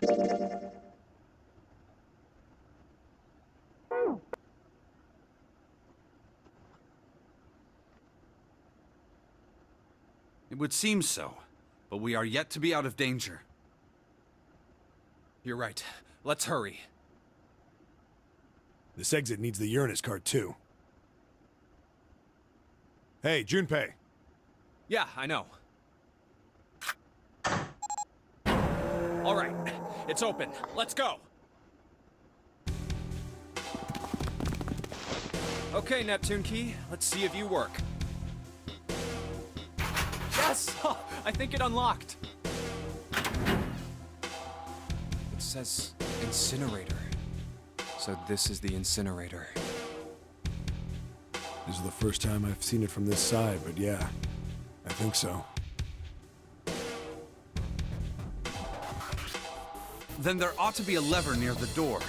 It would seem so, but we are yet to be out of danger. You're right. Let's hurry. This exit needs the Uranus card, too. Hey, Junpei. Yeah, I know. All right, it's open. Let's go. Okay, Neptune Key, let's see if you work. Yes! I think it unlocked. It says incinerator. So this is the incinerator. This is the first time I've seen it from this side, but yeah, I think so. Then there ought to be a lever near the door.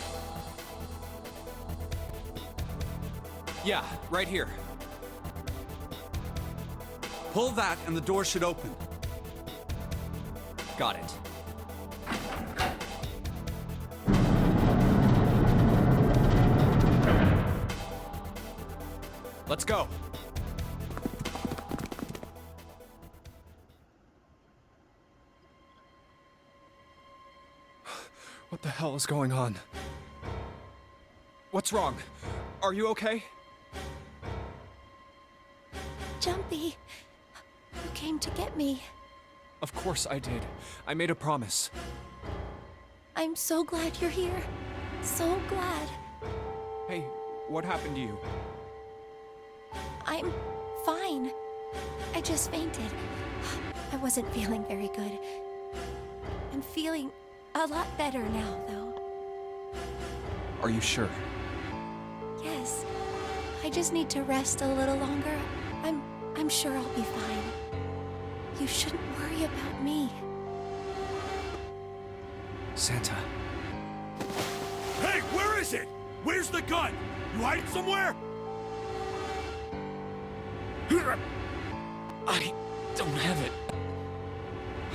Yeah, right here. Pull that and the door should open. Got it. Let's go. What the hell is going on? What's wrong? Are you okay? Jumpy, you came to get me. Of course I did. I made a promise. I'm so glad you're here. So glad. Hey, what happened to you? I'm fine. I just fainted. I wasn't feeling very good. I'm feeling a lot better now, though. Are you sure? Yes. I just need to rest a little longer. I'm sure I'll be fine. You shouldn't worry about me. Santa. Hey, where is it? Where's the gun? You hide it somewhere? I don't have it.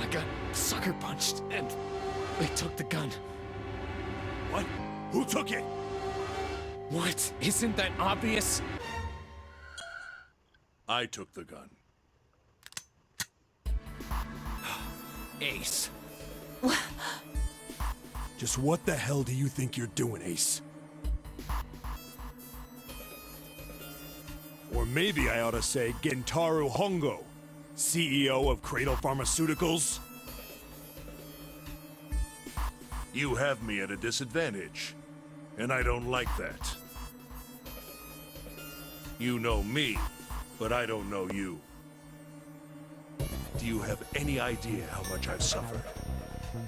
I got sucker punched and they took the gun. What? Who took it? What? Isn't that obvious? I took the gun. Ace. Just what the hell do you think you're doing, Ace? Or maybe I ought to say Gentaro Hongo, CEO of Cradle Pharmaceuticals. You have me at a disadvantage, and I don't like that. You know me, but I don't know you. Do you have any idea how much I've suffered?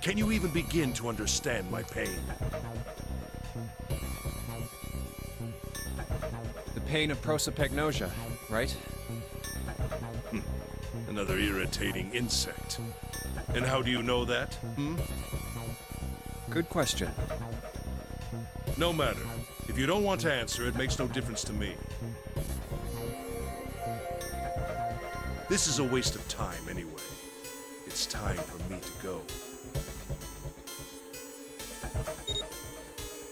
Can you even begin to understand my pain? The pain of prosopagnosia, right? Another irritating insect. And how do you know that? Good question. No matter. If you don't want to answer, it makes no difference to me. This is a waste of time anyway. It's time for me to go.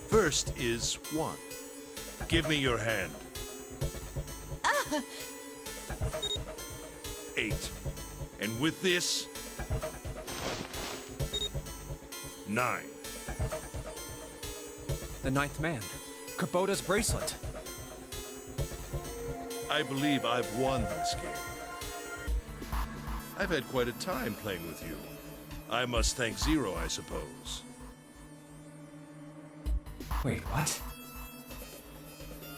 First is 1. Give me your hand. 8. And with this, 9. The ninth man. Kubota's bracelet. I believe I've won this game. I've had quite a time playing with you. I must thank Zero, I suppose. Wait, what?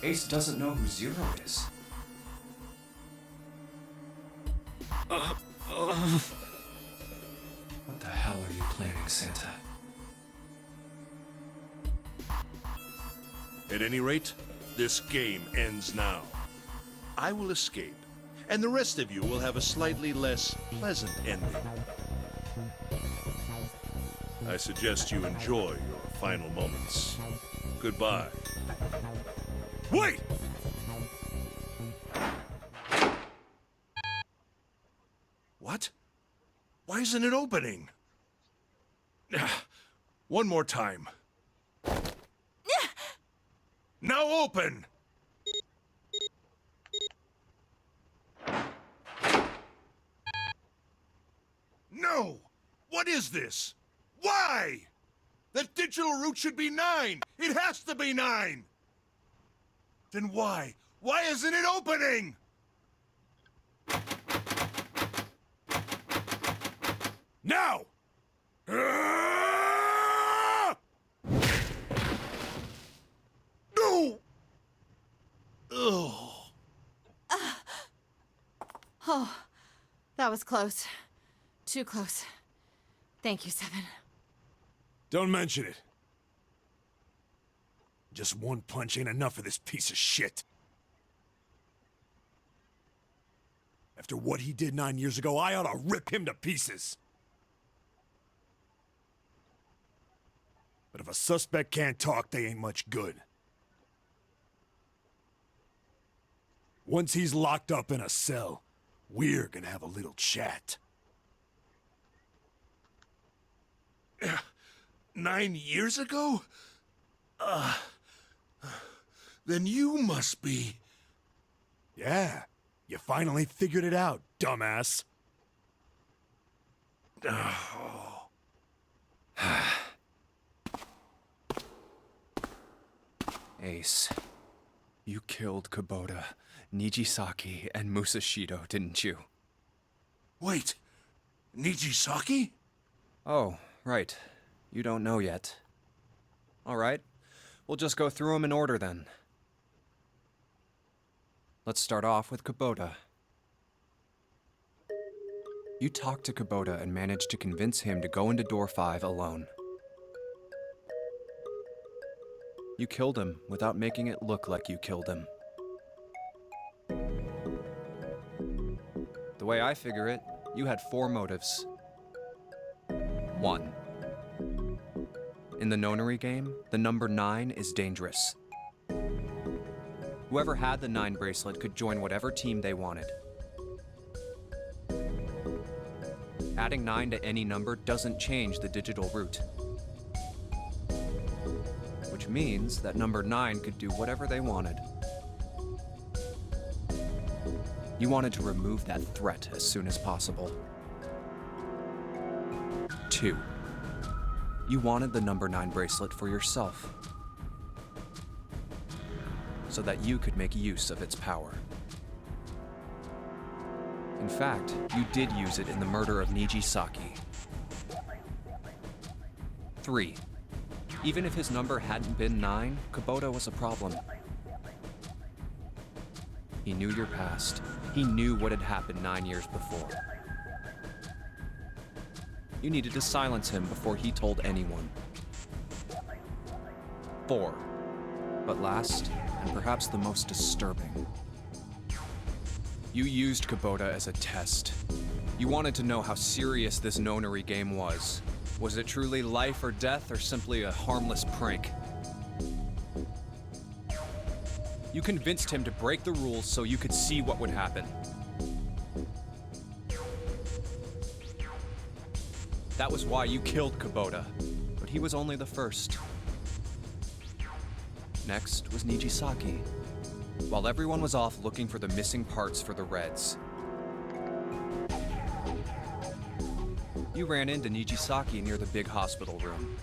Ace doesn't know who Zero is. What the hell are you planning, Santa? At any rate, this game ends now. I will escape, and the rest of you will have a slightly less pleasant ending. I suggest you enjoy your final moments. Goodbye. Wait! What? Why isn't it opening? One more time. Now open! No! What is this? Why? That digital route should be 9! It has to be 9! Then why? Why isn't it opening? Now! Ah! No! Ugh. Oh, that was close. Too close. Thank you, Seven. Don't mention it. Just one punch ain't enough for this piece of shit. After what he did 9 years ago, I ought to rip him to pieces. But if a suspect can't talk, they ain't much good. Once he's locked up in a cell, we're gonna have a little chat. 9 years ago? Then you must be... Yeah, you finally figured it out, dumbass. Ace, you killed Kubota, Nijisaki, and Musashido, didn't you? Wait, Nijisaki? Oh, right. You don't know yet. All right. We'll just go through them in order then. Let's start off with Kubota. You talked to Kubota and managed to convince him to go into Door 5 alone. You killed him without making it look like you killed him. The way I figure it, you had 4 motives. 1. In the nonary game, the number 9 is dangerous. Whoever had the 9 bracelet could join whatever team they wanted. Adding 9 to any number doesn't change the digital route. Which means that number 9 could do whatever they wanted. You wanted to remove that threat as soon as possible. 2. You wanted the number 9 bracelet for yourself, so that you could make use of its power. In fact, you did use it in the murder of Nijisaki. 3. Even if his number hadn't been 9, Kubota was a problem. He knew your past. He knew what had happened 9 years before. You needed to silence him before he told anyone. 4. But last, and perhaps the most disturbing. You used Kubota as a test. You wanted to know how serious this nonary game was. Was it truly life or death, or simply a harmless prank? You convinced him to break the rules so you could see what would happen. That was why you killed Kubota, but he was only the first. Next was Nijisaki, while everyone was off looking for the missing parts for the Reds. You ran into Nijisaki near the big hospital room.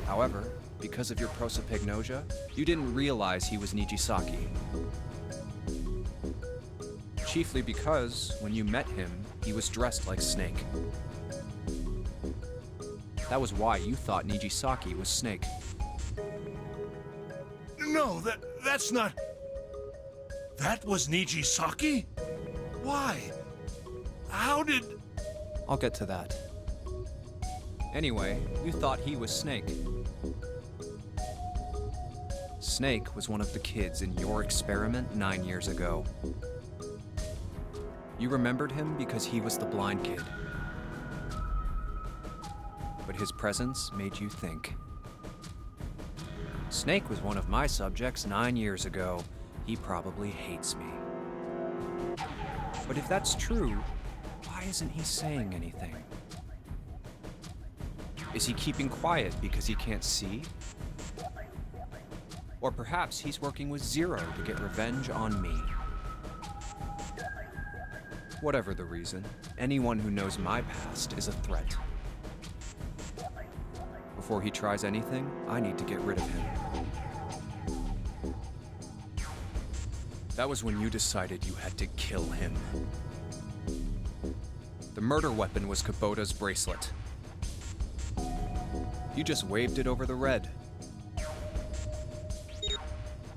However, because of your prosopagnosia, you didn't realize he was Nijisaki. Chiefly because, when you met him, he was dressed like Snake. That was why you thought Nijisaki was Snake. No, that's not... That was Nijisaki? Why? How did... I'll get to that. Anyway, you thought he was Snake. Snake was one of the kids in your experiment 9 years ago. You remembered him because he was the blind kid. But his presence made you think. Snake was one of my subjects 9 years ago. He probably hates me. But if that's true, why isn't he saying anything? Is he keeping quiet because he can't see? Or perhaps he's working with Zero to get revenge on me. Whatever the reason, anyone who knows my past is a threat. Before he tries anything, I need to get rid of him. That was when you decided you had to kill him. The murder weapon was Kubota's bracelet. You just waved it over the red.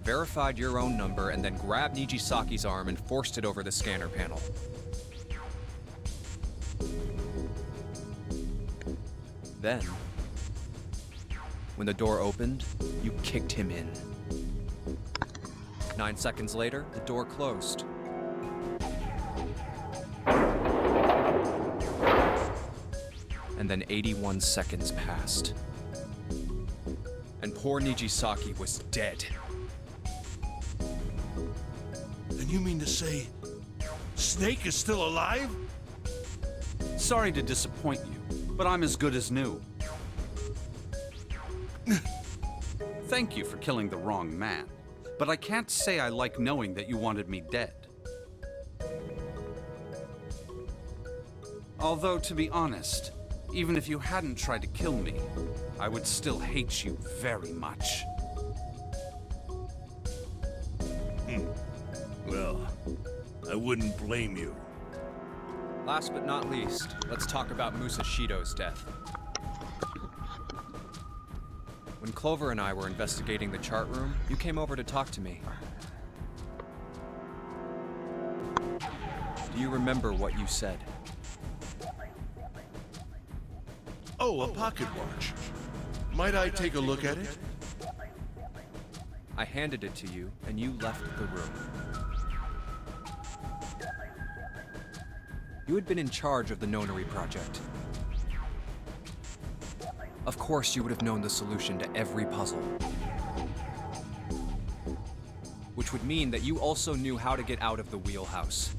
Verified your own number and then grabbed Nijisaki's arm and forced it over the scanner panel. Then, when the door opened, you kicked him in. 9 seconds later, the door closed. And then 81 seconds passed. And poor Nijisaki was dead. And you mean to say Snake is still alive? Sorry to disappoint you, but I'm as good as new. Thank you for killing the wrong man, but I can't say I like knowing that you wanted me dead. Although, to be honest, even if you hadn't tried to kill me, I would still hate you very much. Well, I wouldn't blame you. Last but not least, let's talk about Musashido's death. When Clover and I were investigating the chart room, you came over to talk to me. Do you remember what you said? Oh, a pocket watch. Might I take a look at it? I handed it to you, and you left the room. You had been in charge of the Nonary project. Of course, you would have known the solution to every puzzle. Which would mean that you also knew how to get out of the wheelhouse.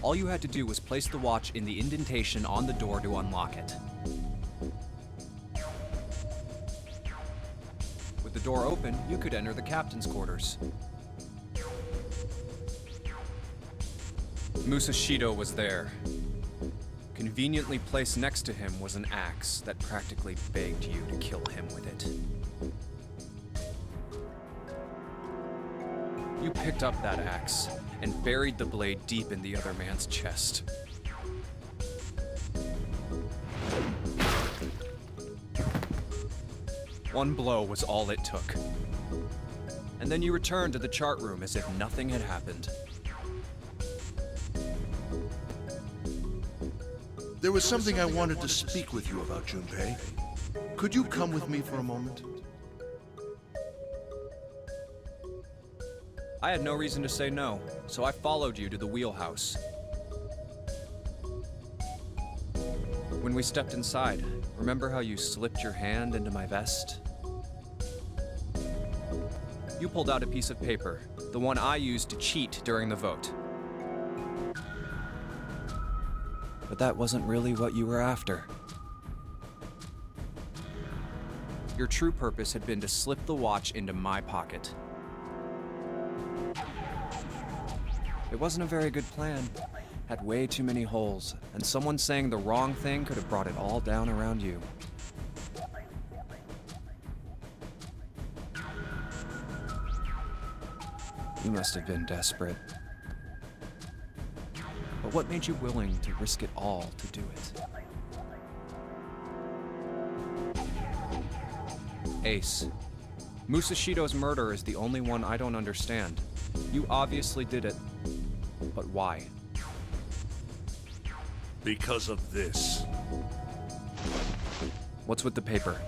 All you had to do was place the watch in the indentation on the door to unlock it. With the door open, you could enter the captain's quarters. Musashido was there. Conveniently placed next to him was an axe that practically begged you to kill him with it. You picked up that axe and buried the blade deep in the other man's chest. One blow was all it took. And then you returned to the chart room as if nothing had happened. There was something I wanted to speak with you about, Junpei. Could you come with me for a moment? I had no reason to say no, so I followed you to the wheelhouse. When we stepped inside, remember how you slipped your hand into my vest? You pulled out a piece of paper, the one I used to cheat during the vote. But that wasn't really what you were after. Your true purpose had been to slip the watch into my pocket. It wasn't a very good plan. Had way too many holes, and someone saying the wrong thing could have brought it all down around you. You must have been desperate. But what made you willing to risk it all to do it? Ace, Musashido's murder is the only one I don't understand. You obviously did it, but why? Because of this. What's with the paper?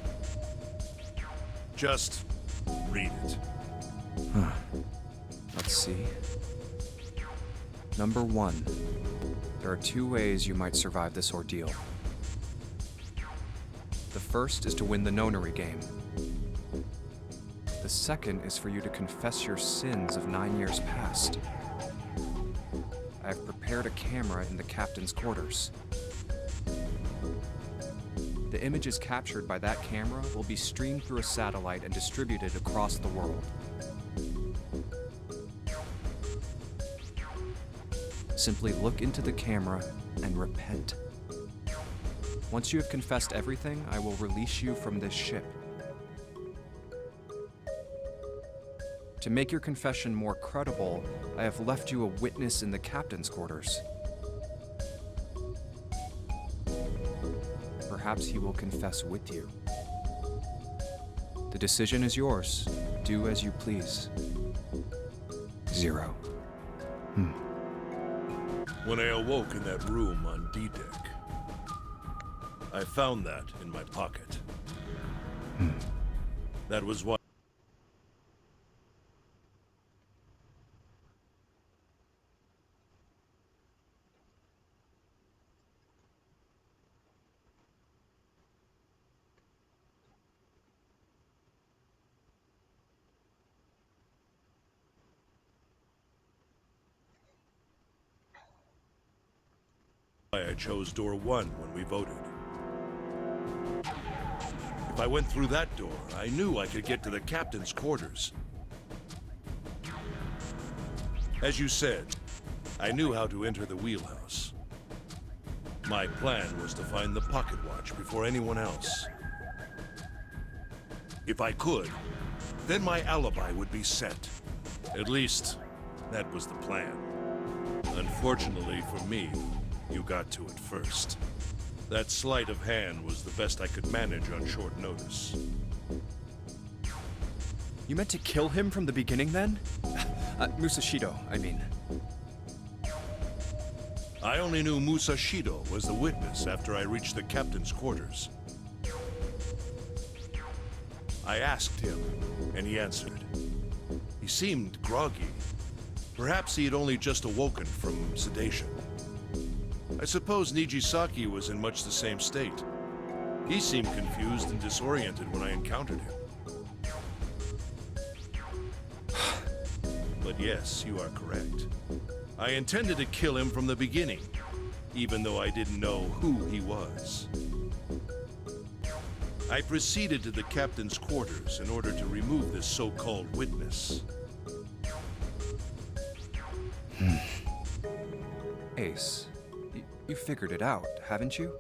Just read it. Let's see. Number 1. There are 2 ways you might survive this ordeal. The first is to win the Nonary game. The second is for you to confess your sins of 9 years past. I have prepared a camera in the captain's quarters. The images captured by that camera will be streamed through a satellite and distributed across the world. Simply look into the camera and repent. Once you have confessed everything, I will release you from this ship. To make your confession more credible, I have left you a witness in the captain's quarters. Perhaps he will confess with you. The decision is yours. Do as you please. Zero. When I awoke in that room on D-Deck, I found that in my pocket. That was why I chose door 1 when we voted. If I went through that door, I knew I could get to the captain's quarters. As you said, I knew how to enter the wheelhouse. My plan was to find the pocket watch before anyone else. If I could, then my alibi would be set. At least, that was the plan. Unfortunately for me, you got to it first. That sleight of hand was the best I could manage on short notice. You meant to kill him from the beginning then? Musashido, I mean. I only knew Musashido was the witness after I reached the captain's quarters. I asked him, and he answered. He seemed groggy. Perhaps he had only just awoken from sedation. I suppose Nijisaki was in much the same state. He seemed confused and disoriented when I encountered him. But yes, you are correct. I intended to kill him from the beginning, even though I didn't know who he was. I proceeded to the captain's quarters in order to remove this so-called witness. Ace, you figured it out, haven't you?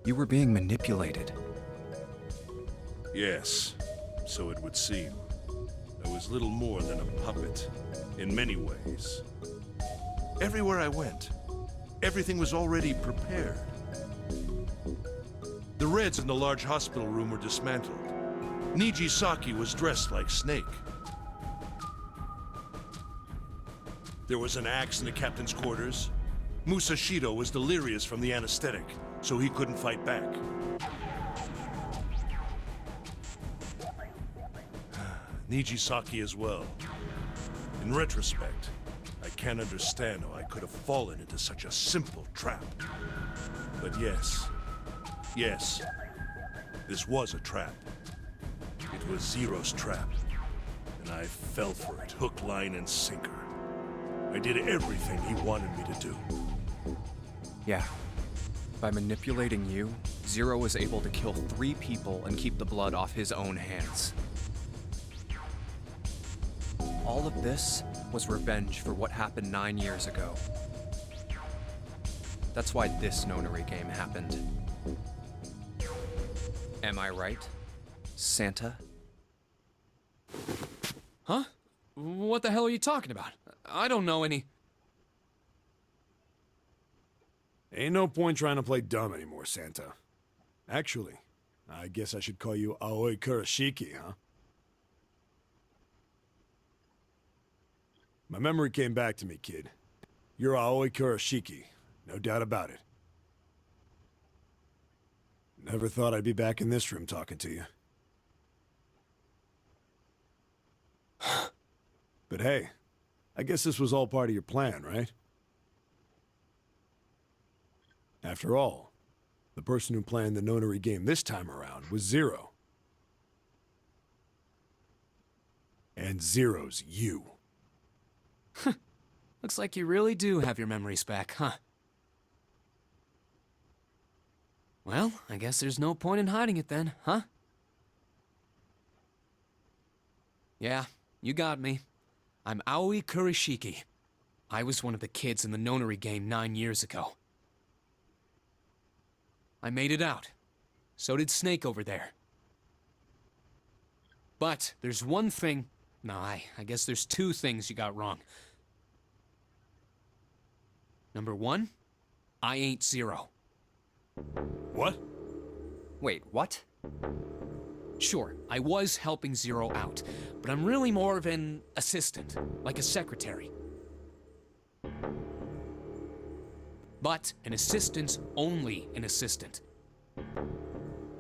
You were being manipulated. Yes, so it would seem. I was little more than a puppet, in many ways. Everywhere I went, everything was already prepared. The Reds in the large hospital room were dismantled. Nijisaki was dressed like Snake. There was an axe in the captain's quarters. Musashido was delirious from the anesthetic, so he couldn't fight back. Nijisaki as well. In retrospect, I can't understand how I could have fallen into such a simple trap. But yes, this was a trap. It was Zero's trap, and I fell for it, hook, line, and sinker. I did everything he wanted me to do. Yeah. By manipulating you, Zero was able to kill 3 people and keep the blood off his own hands. All of this was revenge for what happened 9 years ago. That's why this Nonary game happened. Am I right, Santa? Huh? What the hell are you talking about? I don't know any... Ain't no point trying to play dumb anymore, Santa. Actually, I guess I should call you Aoi Kurashiki, huh? My memory came back to me, kid. You're Aoi Kurashiki, no doubt about it. Never thought I'd be back in this room talking to you. But hey, I guess this was all part of your plan, right? After all, the person who planned the Nonary game this time around was Zero. And Zero's you. Looks like you really do have your memories back, huh? Well, I guess there's no point in hiding it then, huh? Yeah, you got me. I'm Aoi Kurishiki. I was one of the kids in the Nonary game 9 years ago. I made it out. So did Snake over there. But there's one thing... No, I guess there's two things you got wrong. Number one, I ain't Zero. What? Wait, what? Sure, I was helping Zero out, but I'm really more of an assistant, like a secretary. But an assistant's only an assistant.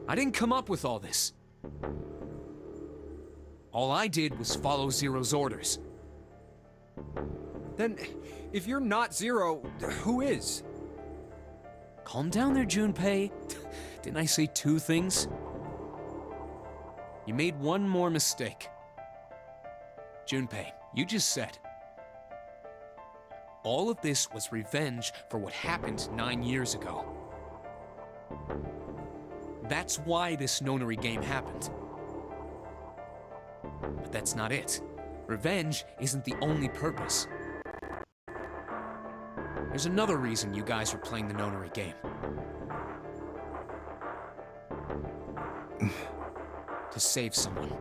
I didn't come up with all this. All I did was follow Zero's orders. Then, if you're not Zero, who is? Calm down there, Junpei. Didn't I say two things? You made one more mistake. Junpei, you just said all of this was revenge for what happened 9 years ago. That's why this Nonary game happened. But that's not it. Revenge isn't the only purpose. There's another reason you guys are playing the Nonary game. To save someone.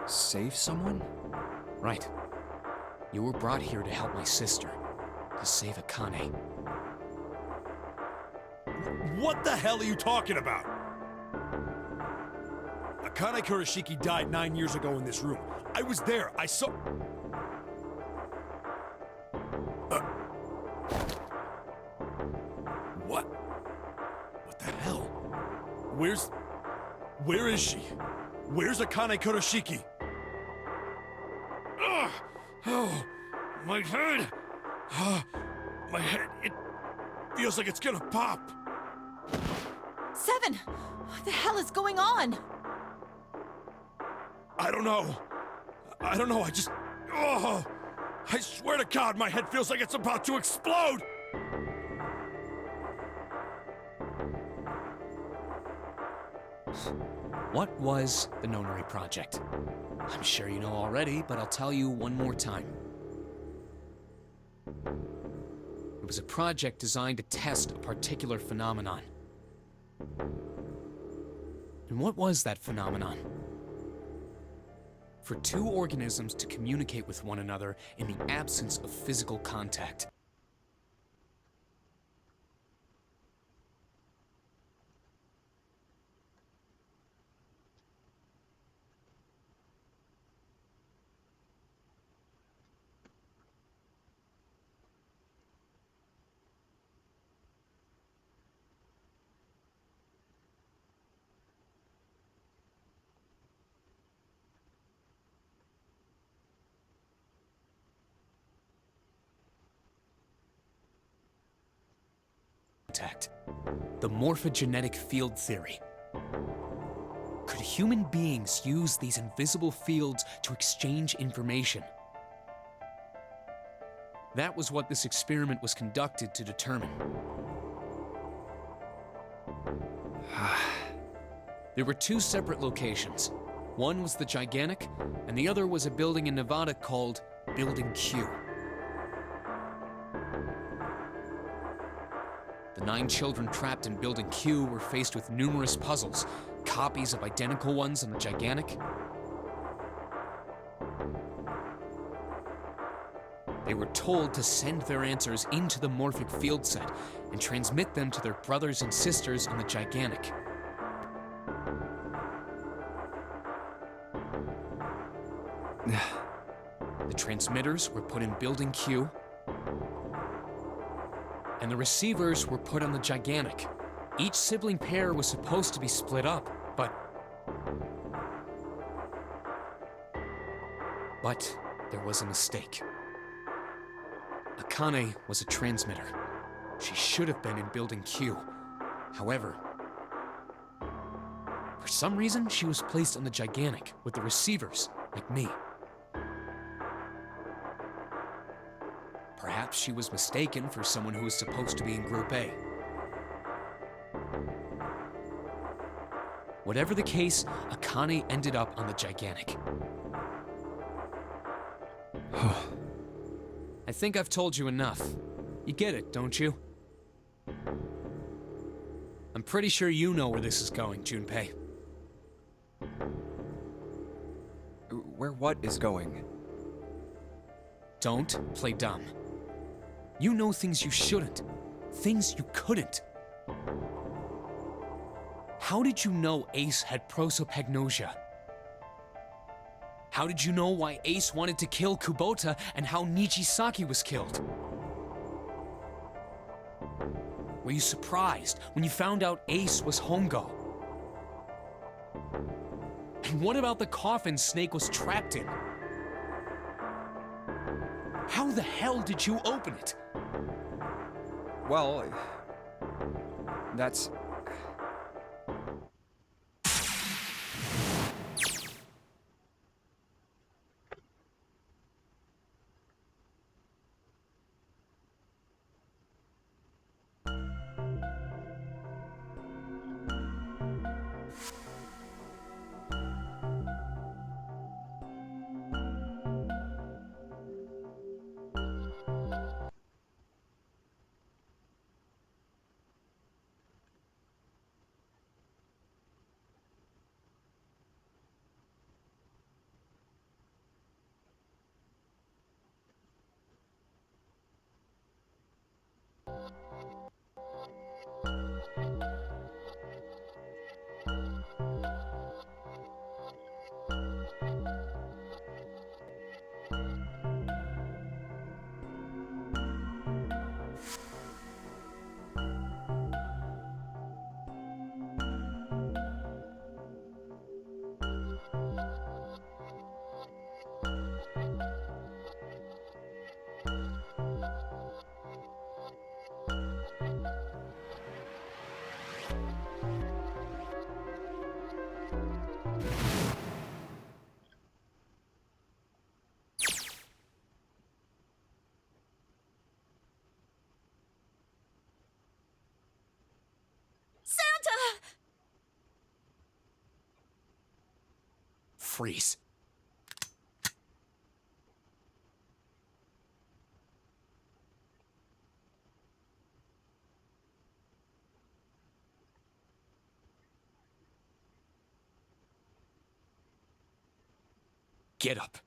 Save someone? Right. You were brought here to help my sister. To save Akane. What the hell are you talking about? Akane Kurishiki died 9 years ago in this room. I was there. I saw... What? What the hell? Where is she? Where's Akane Kurishiki? Ugh! Oh, my head! My head, it feels like it's gonna pop. Seven! What the hell is going on? I don't know. I just... Oh! I swear to God, my head feels like it's about to explode! What was the Nonary Project? I'm sure you know already, but I'll tell you one more time. It was a project designed to test a particular phenomenon. And what was that phenomenon? For two organisms to communicate with one another in the absence of physical contact. The morphogenetic field theory. Could human beings use these invisible fields to exchange information? That was what this experiment was conducted to determine. There were two separate locations. One was the Gigantic, and the other was a building in Nevada called Building Q. The 9 children trapped in Building Q were faced with numerous puzzles, copies of identical ones on the Gigantic. They were told to send their answers into the morphic field set and transmit them to their brothers and sisters on the Gigantic. The transmitters were put in Building Q, and the receivers were put on the Gigantic. Each sibling pair was supposed to be split up, but there was a mistake. Akane was a transmitter. She should have been in Building Q. However, for some reason, she was placed on the Gigantic with the receivers, like me. Perhaps she was mistaken for someone who was supposed to be in Group A. Whatever the case, Akane ended up on the Gigantic. I think I've told you enough. You get it, don't you? I'm pretty sure you know where this is going, Junpei. Where what is going? Don't play dumb. You know things you shouldn't. Things you couldn't. How did you know Ace had prosopagnosia? How did you know why Ace wanted to kill Kubota and how Nijisaki was killed? Were you surprised when you found out Ace was Hongo? And what about the coffin Snake was trapped in? How the hell did you open it? Well, that's... Santa! Freeze. Get up.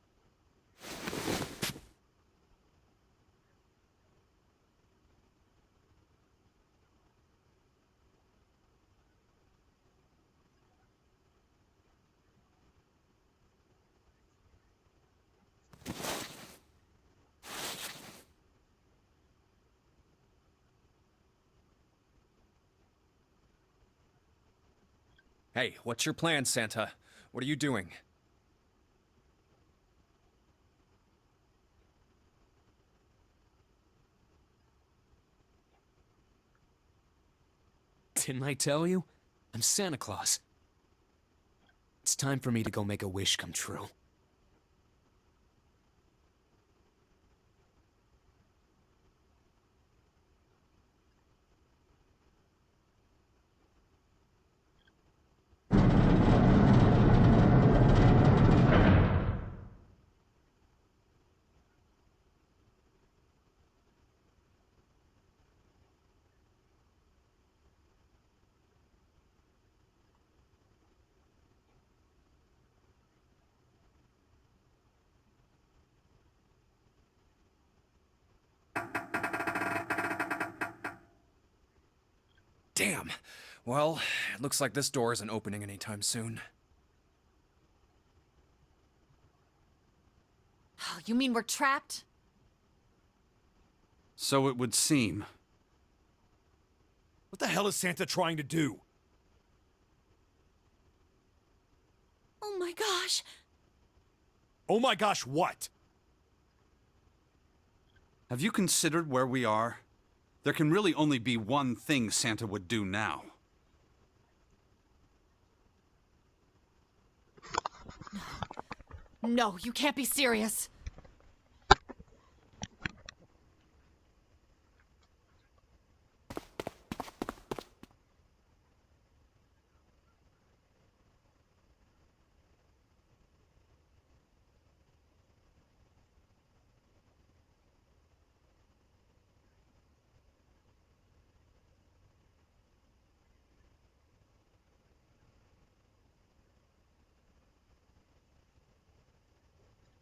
Hey, what's your plan, Santa? What are you doing? Didn't I tell you? I'm Santa Claus. It's time for me to go make a wish come true. Damn. Well, it looks like this door isn't opening anytime soon. Oh, you mean we're trapped? So it would seem. What the hell is Santa trying to do? Oh my gosh! Oh my gosh, what? Have you considered where we are? There can really only be one thing Santa would do now. No, you can't be serious.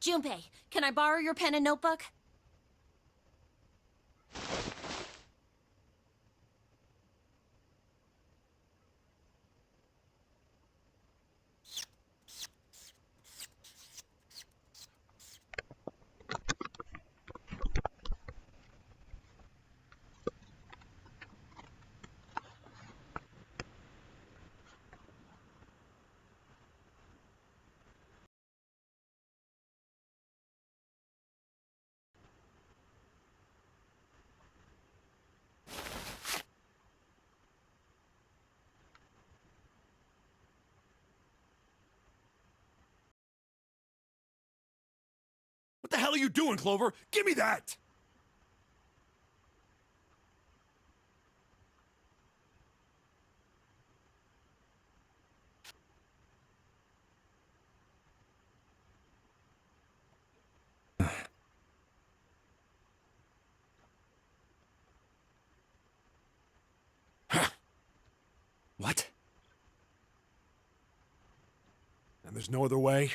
Junpei, can I borrow your pen and notebook? What the hell are you doing, Clover? Give me that! What? And there's no other way?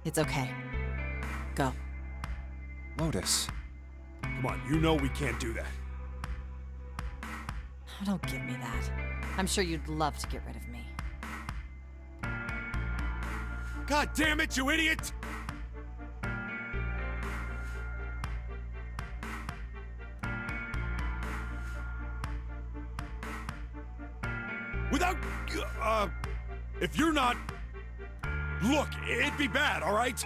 It's okay. Go. Lotus. Come on, you know we can't do that. Oh, don't give me that. I'm sure you'd love to get rid of me. God damn it, you idiot! Without... if you're not... Look, it'd be bad, all right?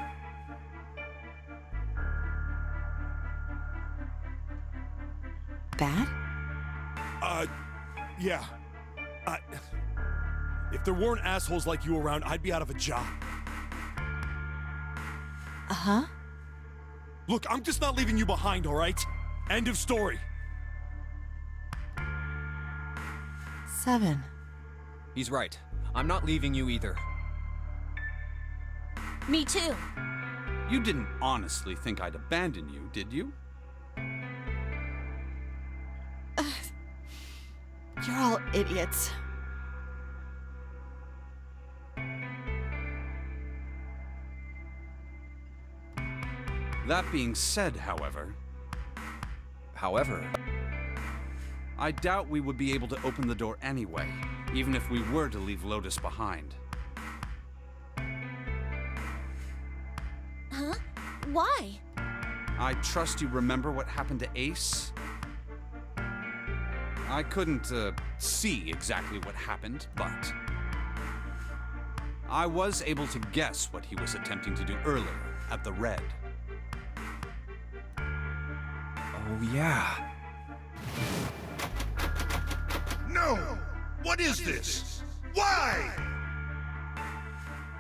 Bad? Yeah. If there weren't assholes like you around, I'd be out of a job. Uh-huh. Look, I'm just not leaving you behind, all right? End of story. 7. He's right. I'm not leaving you either. Me too. You didn't honestly think I'd abandon you, did you? You're all idiots. That being said, however, I doubt we would be able to open the door anyway, even if we were to leave Lotus behind. Huh? Why? I trust you remember what happened to Ace? I couldn't, see exactly what happened, but I was able to guess what he was attempting to do earlier at the Red. Oh, yeah. No! What is this? Why?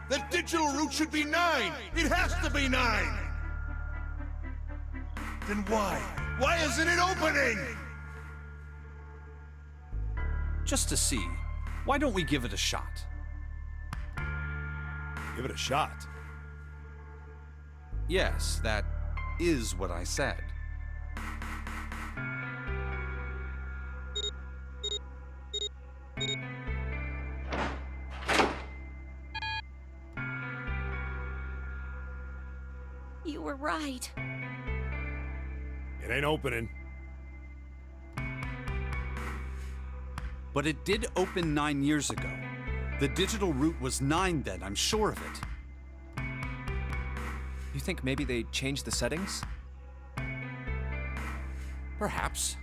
The digital route should be 9! It has to be 9! Then why? Why isn't it opening? Just to see, why don't we give it a shot? Give it a shot. Yes, that is what I said. You were right. It ain't opening. But it did open 9 years ago. The digital route was 9 then, I'm sure of it. You think maybe they changed the settings? Perhaps.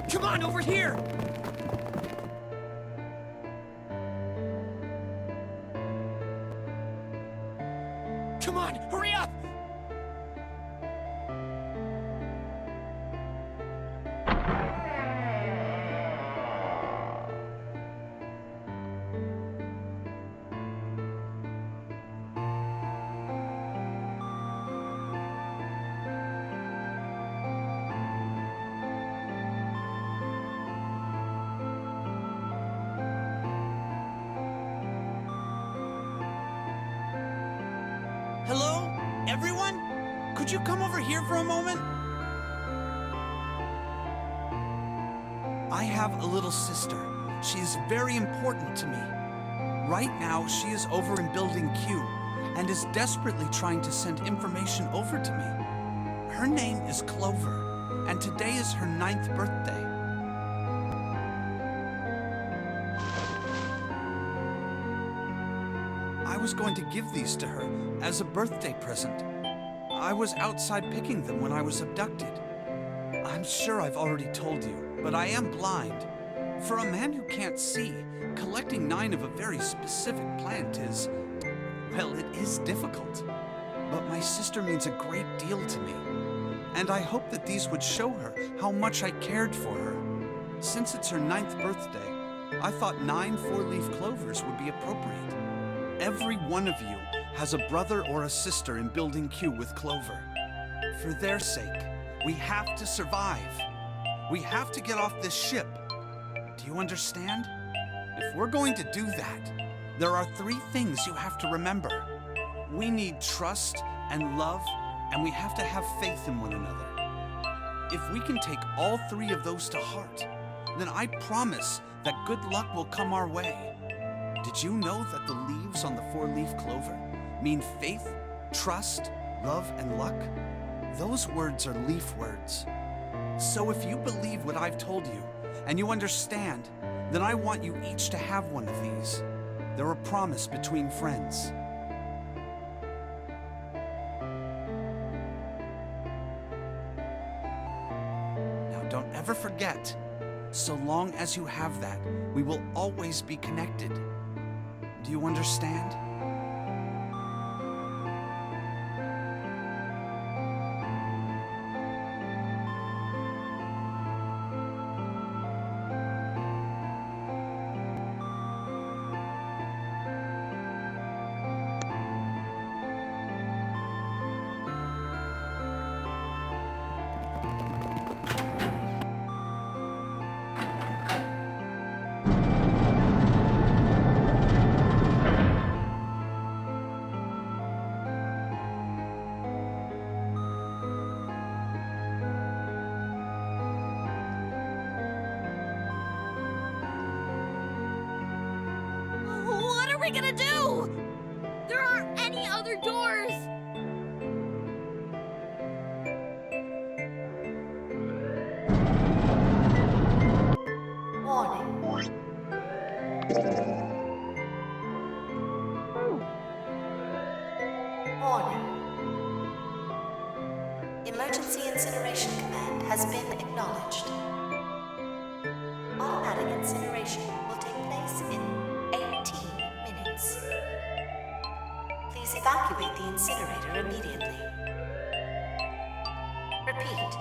Come on, over here! Come on, hurry up! Hello? Everyone? Could you come over here for a moment? I have a little sister. She is very important to me. Right now, she is over in Building Q and is desperately trying to send information over to me. Her name is Clover, and today is her 9th birthday. I was going to give these to her as a birthday present. I was outside picking them when I was abducted. I'm sure I've already told you, but I am blind. For a man who can't see, collecting 9 of a very specific plant is, well, it is difficult. But my sister means a great deal to me, and I hope that these would show her how much I cared for her. Since it's her 9th birthday, I thought 9 4-leaf clovers would be appropriate. Every one of you has a brother or a sister in Building Q with Clover. For their sake, we have to survive. We have to get off this ship. Do you understand? If we're going to do that, there are 3 things you have to remember. We need trust and love, and we have to have faith in one another. If we can take all 3 of those to heart, then I promise that good luck will come our way. Did you know that the leaves on the 4-leaf clover mean faith, trust, love, and luck? Those words are leaf words. So if you believe what I've told you, and you understand, then I want you each to have one of these. They're a promise between friends. Now don't ever forget, so long as you have that, we will always be connected. Do you understand? What are we gonna do? Warning. Emergency incineration command has been acknowledged. Automatic incineration will take place in 18 minutes. Please evacuate the incinerator immediately. Repeat.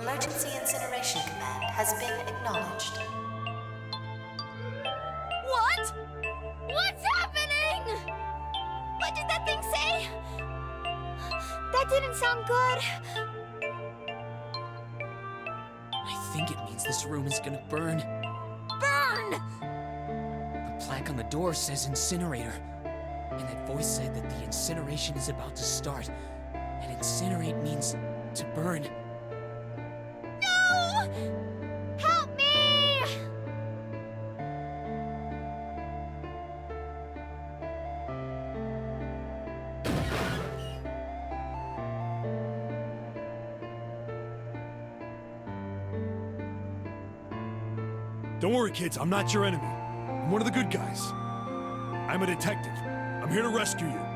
Emergency incineration command has been acknowledged. What? What's happening? What did that thing say? That didn't sound good. I think it means this room is gonna burn. Burn! The plaque on the door says incinerator. And that voice said that the incineration is about to start. And incinerate means to burn. No! Help me! Don't worry, kids. I'm not your enemy. I'm one of the good guys. I'm a detective. I'm here to rescue you.